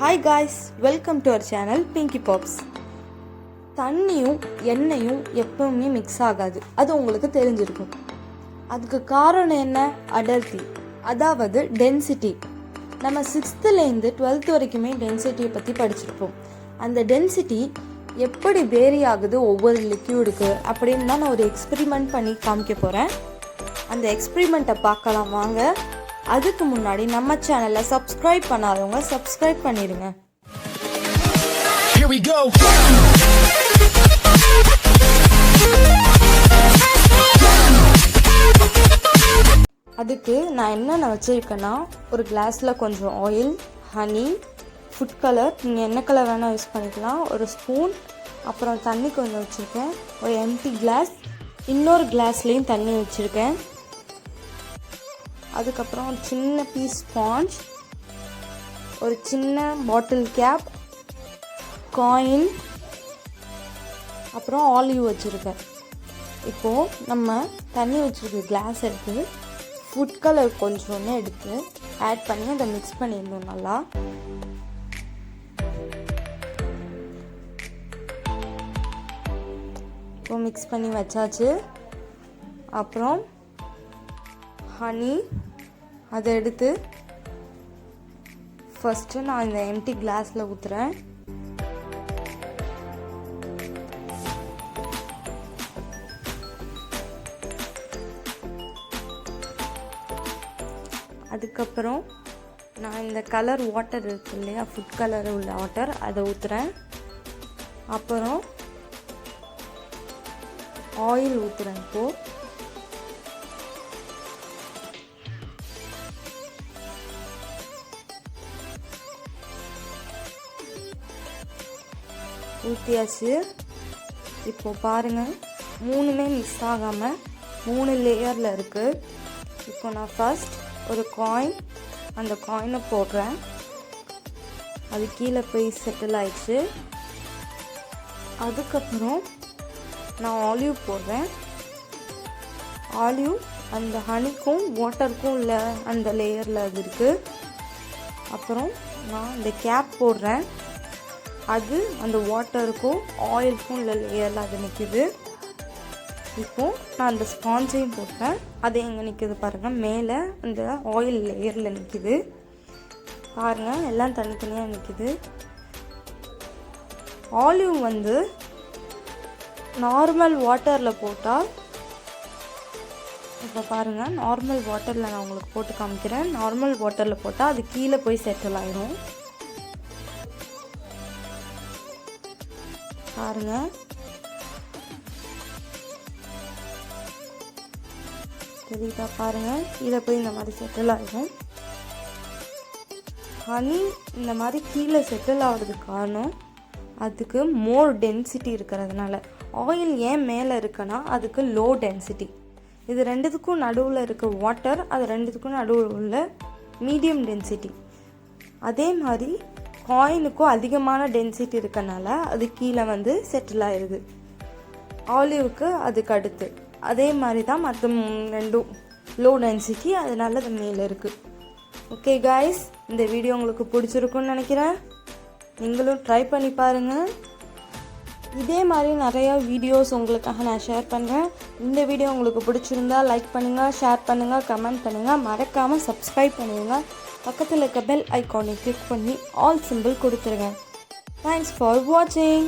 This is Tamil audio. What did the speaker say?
Hi guys, welcome to our channel Pinky Pops. தண்ணியும் எண்ணெயும் எப்பவுமே மிக்ஸ் ஆகாது, அது உங்களுக்கு தெரிஞ்சிருக்கும். அதுக்கு காரணம் என்ன? அடர்த்தி, அதாவது டென்சிட்டி. நம்ம 6th-லேருந்து 12th வரைக்குமே டென்சிட்டியை பற்றி படிச்சிருப்போம். அந்த டென்சிட்டி எப்படி வேரி ஆகுது ஒவ்வொரு லிக்யூடுக்கு அப்படின்னு தான் நான் ஒரு எக்ஸ்பெரிமெண்ட் பண்ணி காமிக்க போகிறேன். அந்த எக்ஸ்பெரிமெண்ட்டை பார்க்கலாம் வாங்க. அதுக்கு முன்னாடி நம்ம சேனலை சப்ஸ்கிரைப் பண்ணாதவங்க சப்ஸ்கிரைப் பண்ணிடுங்க. Here we go. அதுக்கு நான் என்னென்ன வச்சுருக்கேன்னா, ஒரு கிளாஸில் கொஞ்சம் ஆயில், ஹனி, ஃபுட் கலர், நீங்கள் என்ன கலர் வேணால் யூஸ் பண்ணிக்கலாம், ஒரு ஸ்பூன், அப்புறம் தண்ணி கொஞ்சம் வச்சுருக்கேன், ஒரு எம்டி கிளாஸ், இன்னொரு கிளாஸ்லேயும் தண்ணி வச்சுருக்கேன். அதுக்கப்புறம் ஒரு சின்ன பீஸ் ஸ்பாஞ்ச், ஒரு சின்ன பாட்டில் கேப், காயின், அப்புறம் ஆலிவ் வச்சுருக்கேன். இப்போது நம்ம தண்ணி வச்சுருக்க கிளாஸ் எடுத்து ஃபுட் கலர் கொஞ்சோன்னு எடுத்து ஆட் பண்ணி அதை மிக்ஸ் பண்ணிடணும் நல்லா. இப்போ மிக்ஸ் பண்ணி வச்சாச்சு. அப்புறம் ஹனி அதை எடுத்து ஃபஸ்ட்டு நான் இந்த எம்டி கிளாஸில் ஊற்றுறேன். அதுக்கப்புறம் நான் இந்த கலர் வாட்டர் இருக்கு இல்லையா, ஃபுட் கலர் உள்ள வாட்டர், அதை ஊற்றுறேன். அப்புறம் ஆயில் ஊற்றுறேன். இப்போது ஊற்றியாச்சு. இப்போ பாருங்கள், மூணுமே மிக்ஸ் ஆகாமல் 3 லேயரில் இருக்குது. இப்போ நான் ஃபர்ஸ்ட் ஒரு காயின், அந்த காயினை போடுறேன். அது கீழே போய் செட்டில் ஆயிடுச்சு. அதுக்கப்புறம் நான் ஆலிவ் போடுறேன். ஆலிவ் அந்த ஹனிக்கும் வாட்டருக்கும் உள்ள அந்த லேயரில் அது இருக்குது. அப்புறம் நான் இந்த கேப் போடுறேன். அது அந்த வாட்டருக்கும் ஆயிலுக்கும் உள்ள லேயரில் அது நிற்கிது. இப்போது நான் அந்த ஸ்பாஞ்சையும் போட்டேன். அது எங்கே நிற்கிது பாருங்கள், மேலே அந்த ஆயில் லேயரில் நிற்கிது பாருங்கள், எல்லாம் தனித்தனியாக நிற்கிது. ஆலிவ் வந்து நார்மல் வாட்டரில் போட்டால், இப்போ பாருங்கள், நார்மல் வாட்டரில் நான் உங்களுக்கு போட்டு காமிக்கிறேன். நார்மல் வாட்டரில் போட்டால் அது கீழே போய் செட்டில் ஆகிடும் பாருங்க. தெரியுதா பாருங்க, கீழே போய் இந்த மாதிரி செட்டில் ஆகிடும். ஹனி இந்த மாதிரி கீழே செட்டில் ஆகிறதுக்கு காரணம் அதுக்கு மோர் டென்சிட்டி இருக்கிறதுனால. ஆயில் ஏன் மேலே இருக்குன்னா அதுக்கு லோ டென்சிட்டி. இது ரெண்டுத்துக்கும் நடுவில் இருக்க வாட்டர், அது ரெண்டுத்துக்கும் நடுவில் உள்ள மீடியம் டென்சிட்டி. அதே மாதிரி காயினுக்கும் அதிகமான டென்சிட்டி இருக்கனால அது கீழே வந்து செட்டில் ஆயிடுது. ஆலிவுக்கு அதுக்கு அடுத்து அதே மாதிரி தான் மற்ற ரெண்டும் லோ டென்சிட்டி, அதனால அது மேலே இருக்குது. ஓகே காய்ஸ், இந்த வீடியோ உங்களுக்கு பிடிச்சிருக்குன்னு நினைக்கிறேன். நீங்களும் ட்ரை பண்ணி பாருங்கள். இதே மாதிரி நிறையா வீடியோஸ் உங்களுக்காக நான் ஷேர் பண்ணுறேன். இந்த வீடியோ உங்களுக்கு பிடிச்சிருந்தா லைக் பண்ணுங்கள், ஷேர் பண்ணுங்கள், கமெண்ட் பண்ணுங்கள், மறக்காமல் சப்ஸ்கிரைப் பண்ணுங்கள். பக்கத்தில் இருக்க பெல் ஐக்கானை கிளிக் பண்ணி ஆல் சிம்பிள் கொடுத்துருங்க. தேங்க்ஸ் ஃபார் வாட்சிங்.